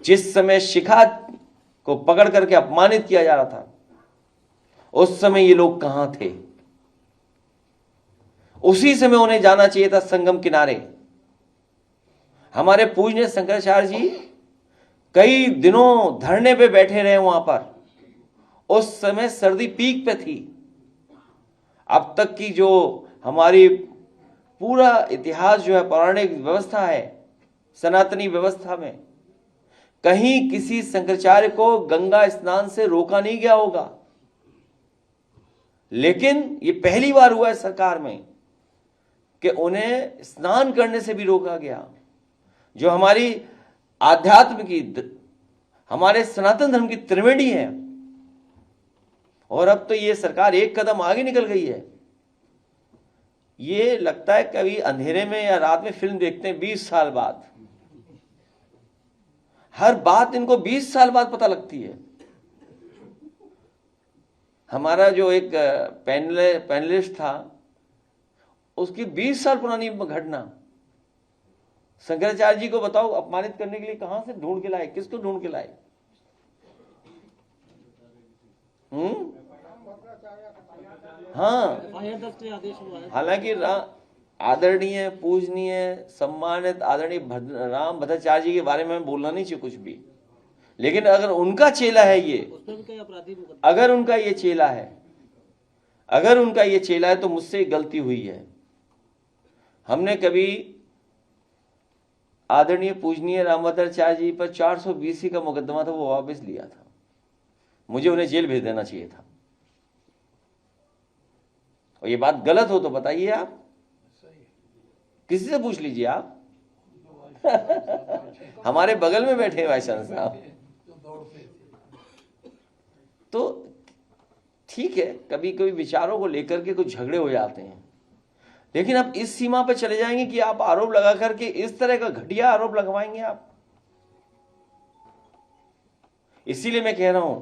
जिस समय शिखा को पकड़ करके अपमानित किया जा रहा था, उस समय ये लोग कहां थे? उसी समय उन्हें जाना चाहिए था संगम किनारे। हमारे पूज्य शंकराचार्य जी कई दिनों धरने पे बैठे रहे वहां पर। उस समय सर्दी पीक पे थी। अब तक की जो हमारी पूरा इतिहास जो है, पौराणिक व्यवस्था है, सनातनी व्यवस्था में कहीं किसी शंकराचार्य को गंगा स्नान से रोका नहीं गया होगा। लेकिन ये पहली बार हुआ है सरकार में कि उन्हें स्नान करने से भी रोका गया। जो हमारी आध्यात्म की, हमारे सनातन धर्म की त्रिवेणी है। और अब तो ये सरकार एक कदम आगे निकल गई है। ये लगता है कभी अंधेरे में या रात में फिल्म देखते हैं 20 साल बाद। हर बात इनको 20 साल बाद पता लगती है। हमारा जो एक पैनलिस्ट था, उसकी 20 साल पुरानी घटना शंकराचार्य जी को बताओ अपमानित करने के लिए कहां से ढूंढ के लाए, किसको ढूंढ के लाए? हाँ, हालांकि आदरणीय, पूजनीय, सम्मानित आदरणीय राम भद्राचार्य जी के बारे में बोलना नहीं चाहिए कुछ भी। लेकिन अगर उनका चेला है ये, अगर उनका ये चेला है तो मुझसे गलती हुई है। हमने कभी आदरणीय पूजनीय रामभद्राचार्य जी पर 420 का मुकदमा था, वो वापस लिया था। मुझे उन्हें जेल भेज देना चाहिए था। और ये बात गलत हो तो बताइए आप, किसी से पूछ लीजिए आप। हमारे बगल में बैठे भाई साहब। तो ठीक है, कभी कभी विचारों को लेकर के कुछ झगड़े हो जाते हैं, लेकिन आप इस सीमा पर चले जाएंगे कि आप आरोप लगा करके इस तरह का घटिया आरोप लगवाएंगे आप। इसीलिए मैं कह रहा हूं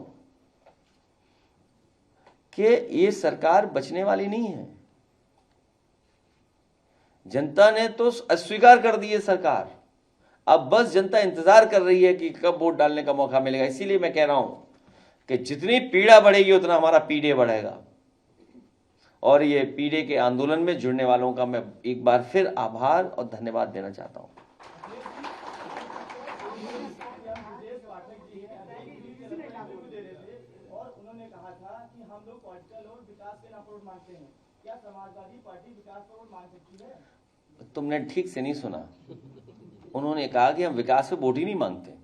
कि ये सरकार बचने वाली नहीं है। जनता ने तो अस्वीकार कर दी है सरकार। अब बस जनता इंतजार कर रही है कि कब वोट डालने का मौका मिलेगा। इसीलिए मैं कह रहा हूं कि जितनी पीड़ा बढ़ेगी उतना हमारा पीडे बढ़ेगा। और ये पीडे के आंदोलन में जुड़ने वालों का मैं एक बार फिर आभार और धन्यवाद देना चाहता हूं। तुमने ठीक से नहीं सुना। उन्होंने कहा कि हम विकास पे वोट ही नहीं मांगते।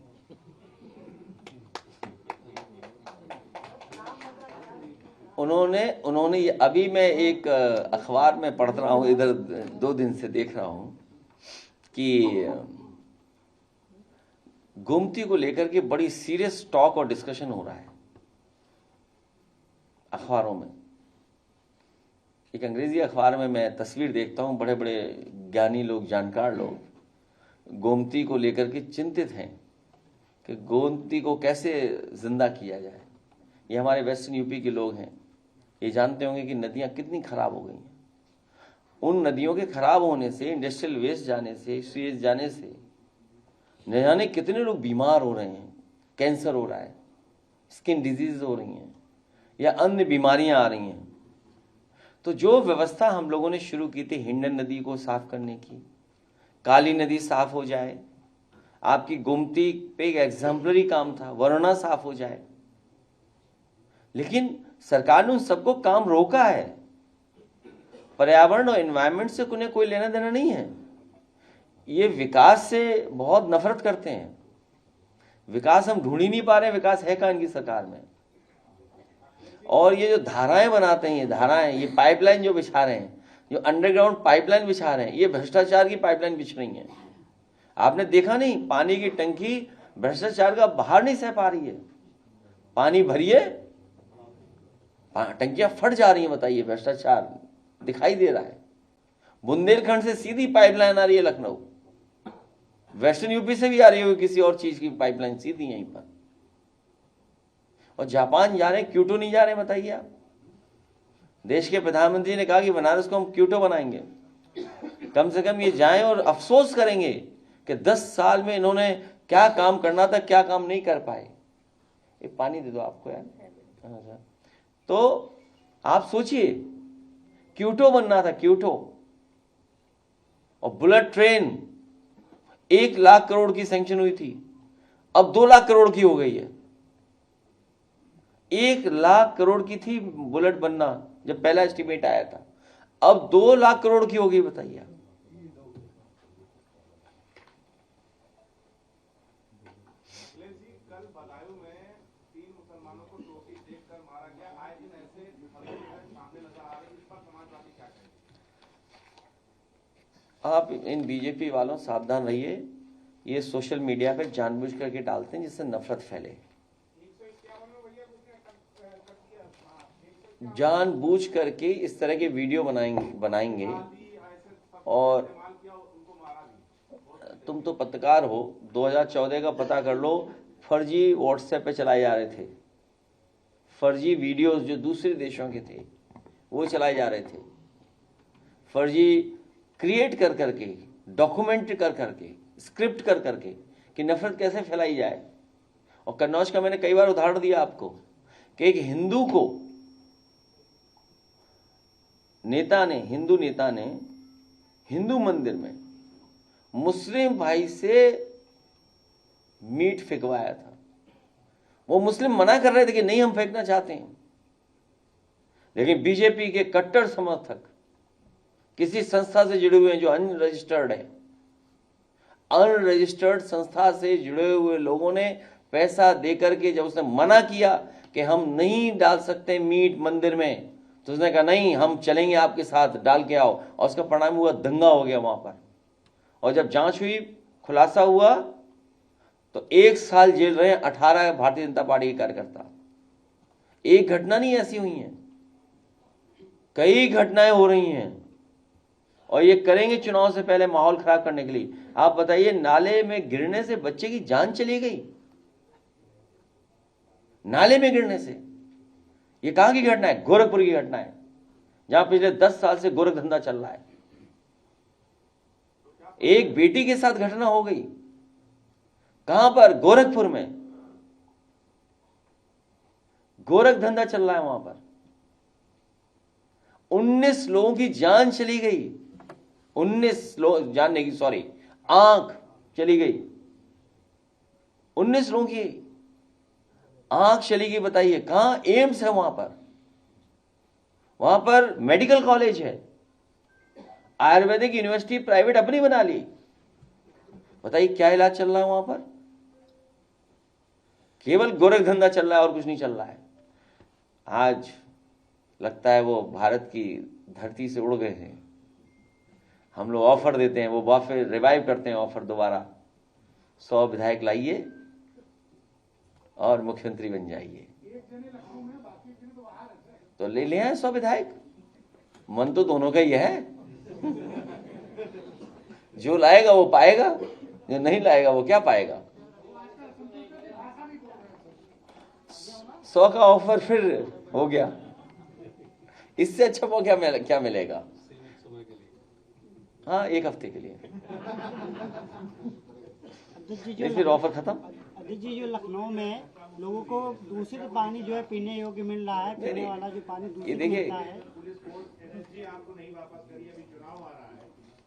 उन्होंने ये, अभी मैं एक अखबार में पढ़ रहा हूँ, इधर 2 दिन से देख रहा हूँ कि गोमती को लेकर के बड़ी सीरियस टॉक और डिस्कशन हो रहा है अखबारों में। एक अंग्रेजी अखबार में मैं तस्वीर देखता हूँ, बड़े बड़े ज्ञानी लोग, जानकार लोग गोमती को लेकर के चिंतित हैं कि गोमती को कैसे जिंदा किया जाए। ये हमारे वेस्टर्न यूपी के लोग हैं, ये जानते होंगे कि नदियां कितनी खराब हो गई हैं। उन नदियों के खराब होने से, इंडस्ट्रियल वेस्ट जाने से, सीवेज जाने से न जाने कितने लोग बीमार हो रहे हैं। कैंसर हो रहा है, स्किन डिजीज हो रही हैं, या अन्य बीमारियां आ रही हैं। तो जो व्यवस्था हम लोगों ने शुरू की थी हिंडन नदी को साफ करने की, काली नदी साफ हो जाए, आपकी गोमती पे एक एग्जाम्पलरी काम था, वरुणा साफ हो जाए, लेकिन सरकार ने उन सबको काम रोका है। पर्यावरण और एनवायरनमेंट से उन्हें कोई लेना देना नहीं है। ये विकास से बहुत नफरत करते हैं। विकास हम ढूंढ ही नहीं पा रहे हैं, विकास है कहां इनकी सरकार में। और ये जो धाराएं बनाते हैं, ये धाराएं, ये पाइपलाइन जो बिछा रहे हैं, जो अंडरग्राउंड पाइपलाइन बिछा रहे हैं, ये भ्रष्टाचार की पाइपलाइन बिछ रही है। आपने देखा नहीं, पानी की टंकी भ्रष्टाचार का बाहर नहीं सह पा रही है। पानी भरिए, टंकियां फट जा रही हैं। बताइए, भ्रष्टाचार दिखाई दे रहा है। बुंदेलखंड से सीधी पाइपलाइन आ रही है लखनऊ, वेस्टर्न यूपी से भी आ रही होगी किसी और चीज की पाइपलाइन सीधी यहीं पर। और जापान जा रहे हैं, क्योटो नहीं जा रहे। बताइए आप, देश के प्रधानमंत्री ने कहा कि बनारस को हम क्योटो बनाएंगे। कम से कम ये जाएं और अफसोस करेंगे कि 10 साल में इन्होंने क्या काम करना था, क्या काम नहीं कर पाए। एक पानी दे दो आपको यार। हाँ, तो आप सोचिए, क्यूटो बनना था, क्यूटो, और बुलेट ट्रेन 1 लाख करोड़ की सैंक्शन हुई थी, अब 2 लाख करोड़ की हो गई है। 1 लाख करोड़ की थी बुलेट बनना जब पहला एस्टीमेट आया था, अब 2 लाख करोड़ की हो गई, बताइए आप। कल बदायूं में 3 मुसलमानों को टोपी देखकर मारा गया। आए दिन ऐसे सामने नजर आ रहे हैं, इस पर समाजवादी क्या कहेंगे? आप इन बीजेपी वालों सावधान रहिए, ये सोशल मीडिया पे जानबूझ करके डालते हैं जिससे नफरत फैले। जानबूझ करके इस तरह के वीडियो बनाएंगे और तुम तो पत्रकार हो, 2014 का पता कर लो, फर्जी व्हाट्सएप पे चलाए जा रहे थे, फर्जी वीडियोस जो दूसरे देशों के थे वो चलाए जा रहे थे, फर्जी क्रिएट कर करके, डॉक्यूमेंट कर करके, स्क्रिप्ट कर करके कि नफरत कैसे फैलाई जाए। और कन्नौज का मैंने कई बार उदाहरण दिया आपको कि एक हिंदू को हिंदू नेता ने हिंदू मंदिर में मुस्लिम भाई से मीट फेंकवाया था। वो मुस्लिम मना कर रहे थे कि नहीं हम फेंकना चाहते हैं, लेकिन बीजेपी के कट्टर समर्थक किसी संस्था से जुड़े हुए हैं जो अनरजिस्टर्ड है, अनरजिस्टर्ड संस्था से जुड़े हुए लोगों ने पैसा देकर के जब उसने मना किया कि हम नहीं डाल सकते मीट मंदिर में, तो उसने कहा नहीं हम चलेंगे आपके साथ, डाल के आओ। और उसका परिणाम हुआ दंगा हो गया वहां पर, और जब जांच हुई, खुलासा हुआ, तो 1 साल जेल रहे 18 भारतीय जनता पार्टी के कार्यकर्ता। एक घटना नहीं ऐसी हुई है, कई घटनाएं हो रही हैं, और ये करेंगे चुनाव से पहले माहौल खराब करने के लिए। आप बताइए, नाले में गिरने से बच्चे की जान चली गई, नाले में गिरने से। ये कहां की घटना है? गोरखपुर की घटना है, जहां पिछले 10 साल से गोरख धंधा चल रहा है। एक बेटी के साथ घटना हो गई, कहां पर? गोरखपुर में। गोरख धंधा चल रहा है वहां पर, 19 लोगों की जान चली गई, 19 लोग जान नहीं, सॉरी, आंख चली गई, 19 लोगों की आंख चली गई। बताइए, कहां? एम्स है वहां पर मेडिकल कॉलेज है, आयुर्वेदिक यूनिवर्सिटी प्राइवेट अपनी बना ली। बताइए क्या इलाज चल रहा है वहां पर? केवल गोरख धंधा चल रहा है और कुछ नहीं चल रहा है। आज लगता है वो भारत की धरती से उड़ गए हैं। हम लोग ऑफर देते हैं, वो फिर रिवाइव करते हैं ऑफर दोबारा, 100 विधायक लाइए और मुख्यमंत्री बन जाइए। तो ले ले आए 100 विधायक, मन तो दोनों का ही है। जो लाएगा वो पाएगा, जो नहीं लाएगा वो क्या पाएगा। 100 का ऑफर फिर हो गया, इससे अच्छा वो क्या मिलेगा? हाँ, 1 हफ्ते के लिए, फिर ऑफर खत्म। अदित जी, जो लखनऊ में लोगों को दूषित पानी जो है पीने योग्य मिल रहा है, पीने वाला जो पानी दूषित मिलता है। पुलिस फोर्स आपको नहीं वापस करी, अभी चुनाव आ रहा है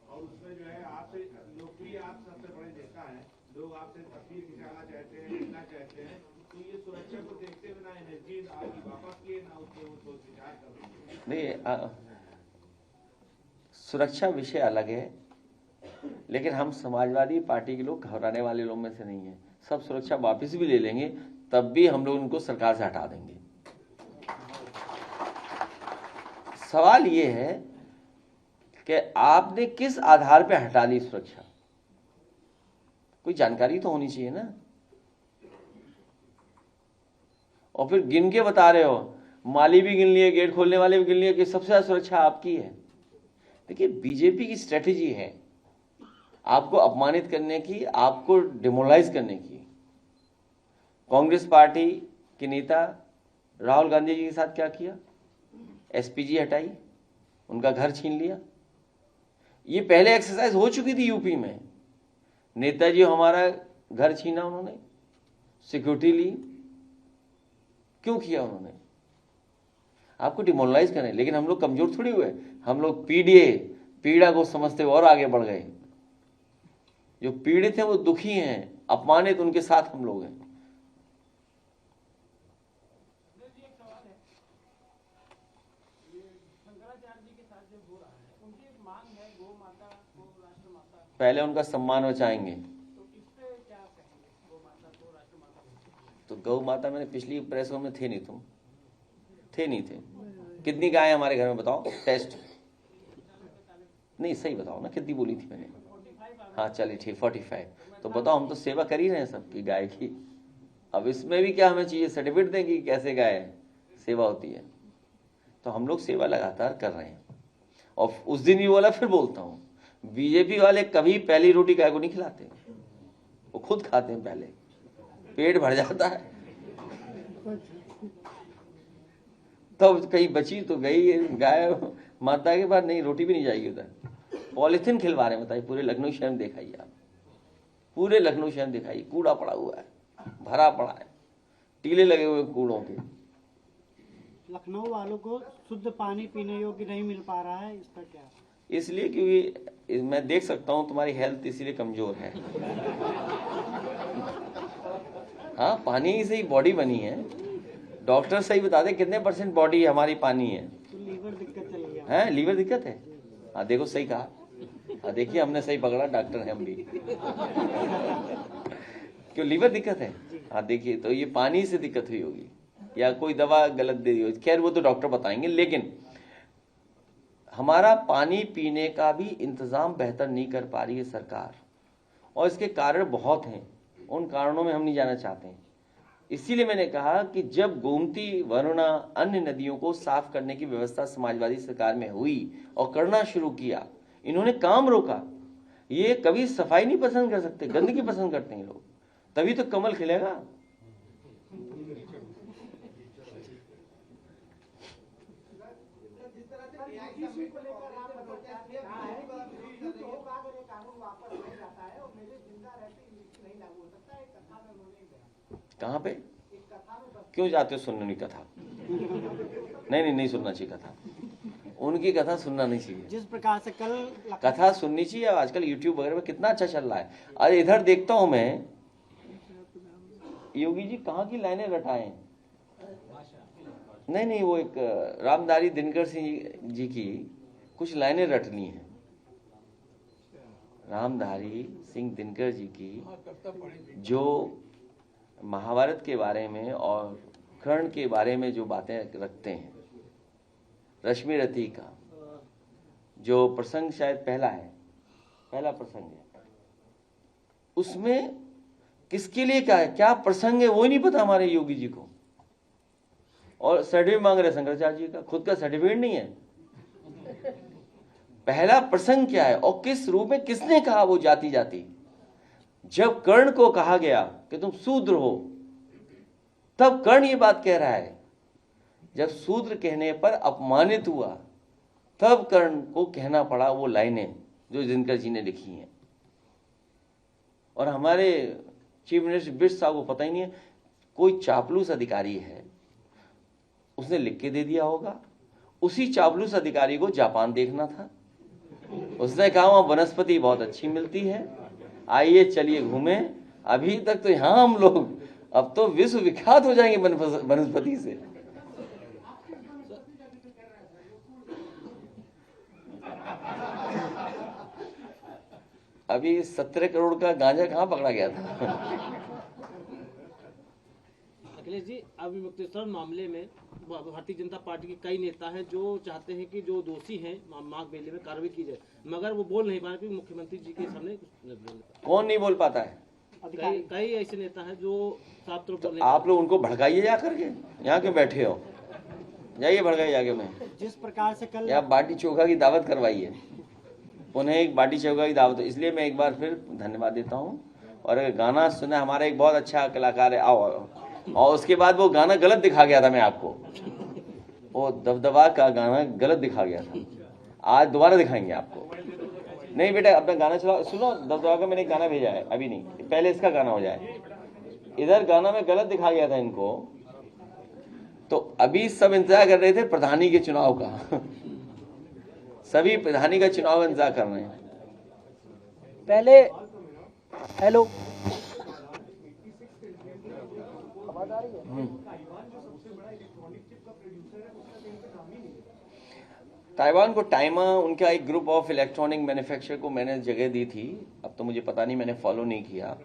और उसमें जो है आपसे लोकप्रिय, आप सबसे बड़े नेता हैं, लोग आपसे तस्वीर खिंचाना चाहते हैं, मिलना चाहते हैं, तो ये सुरक्षा को देखते हुए ना एनर्जी आपकी वापस किए ना उसके वो सोच विचार कर रहे हैं। नहीं, सुरक्षा विषय अलग है, लेकिन हम समाजवादी पार्टी के लोग घबराने वाले लोग में से नहीं है। सब सुरक्षा वापस भी ले लेंगे, तब भी हम लोग उनको सरकार से हटा देंगे। सवाल ये है कि आपने किस आधार पे हटा ली सुरक्षा? कोई जानकारी तो होनी चाहिए ना। और फिर गिन के बता रहे हो, माली भी गिन लिए, गेट खोलने वाले भी गिन लिए, कि सबसे ज्यादा सुरक्षा आपकी है। देखिए, बीजेपी की स्ट्रेटेजी है आपको अपमानित करने की, आपको डिमोरलाइज करने की। कांग्रेस पार्टी के नेता राहुल गांधी जी के साथ क्या किया? एसपीजी हटाई, उनका घर छीन लिया। ये पहले एक्सरसाइज हो चुकी थी यूपी में। नेताजी हमारा घर छीना उन्होंने, सिक्योरिटी ली, क्यों किया उन्होंने? आपको डिमोरलाइज करें, लेकिन हम लोग कमजोर थोड़ी हुए, हम लोग पीड़ा को समझते हुए और आगे बढ़ गए। जो पीड़ित हैं वो दुखी हैं, अपमानित उनके साथ हम लोग हैं। पहले उनका सम्मान बचाएंगे। तो गौ माता, मैंने पिछली प्रेसों में थे नहीं, तुम थे नहीं थे? कितनी गाय हमारे घर में बताओ? टेस्ट नहीं, सही बताओ ना, कितनी बोली थी मैंने? हाँ चलिए ठीक, 45। तो बताओ, हम तो सेवा कर ही रहे हैं सबकी गाय की। अब इसमें भी क्या हमें चाहिए? सर्टिफिकेट दें कि कैसे गाय सेवा होती है? तो हम लोग सेवा लगातार कर रहे हैं। और उस दिन भी बोला, फिर बोलता हूँ, बीजेपी वाले कभी पहली रोटी गाय को नहीं खिलाते, वो खुद खाते हैं, पहले पेट भर जाता है, तब तो कहीं बची तो गई गाय माता के बाद, नहीं रोटी भी नहीं जाएगी उधर। पॉलिथीन खिलवा रहे हैं, बताइए। पूरे लखनऊ शहर में दिखाइए आप, पूरे लखनऊ शहर में दिखाइए, कूड़ा पड़ा हुआ है, भरा पड़ा है, टीले लगे हुए कूड़ों के। लखनऊ वालों को शुद्ध पानी पीने योग्य नहीं मिल पा रहा है, इसका क्या? इसलिए क्योंकि मैं देख सकता हूं तुम्हारी हेल्थ इसलिए कमजोर है। हाँ, पानी से ही बॉडी बनी है। डॉक्टर सही बता दे कितने % बॉडी हमारी पानी है। तो लीवर दिक्कत चल गया है, लीवर दिक्कत है? हाँ देखो, सही कहा। हाँ देखिए, हमने सही पकड़ा, डॉक्टर है हम भी। क्यों लीवर दिक्कत है? हाँ देखिए, तो ये पानी से दिक्कत हुई होगी या कोई दवा गलत दे दी होगी, खैर वो तो डॉक्टर बताएंगे। लेकिन हमारा पानी पीने का भी इंतजाम बेहतर नहीं कर पा रही है सरकार, और इसके कारण बहुत हैं, उन कारणों में हम नहीं जाना चाहते हैं। इसीलिए मैंने कहा कि जब गोमती, वरुणा, अन्य नदियों को साफ करने की व्यवस्था समाजवादी सरकार में हुई और करना शुरू किया, इन्होंने काम रोका। ये कभी सफाई नहीं पसंद कर सकते, गंदगी पसंद करते हैं लोग, तभी तो कमल खिलेगा। कहाँ पे? क्यों जाते हो सुनने की कथा? नहीं सुनना चाहिए कथा, उनकी कथा सुनना नहीं चाहिए। जिस प्रकार से कल कथा सुननी चाहिए। आजकल यूट्यूब वगैरह में कितना अच्छा चल रहा है। अरे इधर देखता हूं मैं, योगी जी कहाँ की लाइनें रटाए। नहीं, वो एक रामधारी दिनकर सिंह जी की कुछ लाइनें रटनी है। रामधारी सिंह दिनकर जी की जो महाभारत के बारे में और कर्ण के बारे में जो बातें रखते हैं, रश्मि रति का जो प्रसंग शायद पहला प्रसंग है, उसमें किसके लिए क्या है, क्या प्रसंग है, वो ही नहीं पता हमारे योगी जी को। और सर्टिफिकेट मांग रहे शंकराचार्य जी का, खुद का सर्टिफिकेट नहीं है। पहला प्रसंग क्या है और किस रूप में किसने कहा वो जाति। जब कर्ण को कहा गया कि तुम शूद्र हो, तब कर्ण ये बात कह रहा है। जब शूद्र कहने पर अपमानित हुआ, तब कर्ण को कहना पड़ा वो लाइनें जो दिनकर जी ने लिखी हैं। और हमारे चीफ मिनिस्टर बिष्ट साहब को पता ही नहीं है, कोई चापलूस अधिकारी है, उसने लिख के दे दिया होगा। उसी चापलूस अधिकारी को जापान देखना था, उसने कहा वहां वनस्पति बहुत अच्छी मिलती है, आइए चलिए घूमें। अभी तक तो यहां हम लोग अब तो विश्व विख्यात हो जाएंगे वनस्पति से। अभी 17 करोड़ का गांजा कहां पकड़ा गया था? अखिलेश जी, अभी मुक्तेश्वर मामले में भारतीय जनता पार्टी के कई नेता हैं जो चाहते हैं कि जो दोषी हैं माघ मेले में कार्रवाई की जाए, मगर वो बोल नहीं पा रहे क्योंकि मुख्यमंत्री जी के सामने कौन नहीं बोल पाता है? कई ऐसे नेता हैं जो साफ तौर पर। आप लोग उनको भड़काइए जा करके, यहाँ क्यों बैठे हो? जाइए भड़काइए आगे में। जिस प्रकार से कल या बाटी चोखा की दावत करवाइए, उन्हें एक बाटी चोखा की दावत। इसलिए मैं एक बार फिर धन्यवाद देता हूँ। और गाना सुना, हमारा एक बहुत अच्छा कलाकार है, आओ। और उसके बाद वो गाना गलत दिखा गया था, मैं आपको वो दबदबा का गाना गलत दिखा गया था, आज दोबारा दिखाएंगे आपको। नहीं बेटा, अपना गाना चलाओ, सुनो, दबदबा का मैंने एक गाना भेजा है, अभी नहीं, पहले इसका गाना हो जाए। इधर गाना में गलत दिखा गया था इनको, तो अभी सब इंतजार कर रहे थे प्रधानी के चुनाव का सभी प्रधानी का चुनाव का इंतजार कर रहे हैं। पहले हेलो ताइवान को टाइमा, उनका एक ग्रुप ऑफ इलेक्ट्रॉनिक मैन्युफैक्चरर को मैंने जगह दी थी, अब तो मुझे पता नहीं, मैंने फॉलो नहीं किया।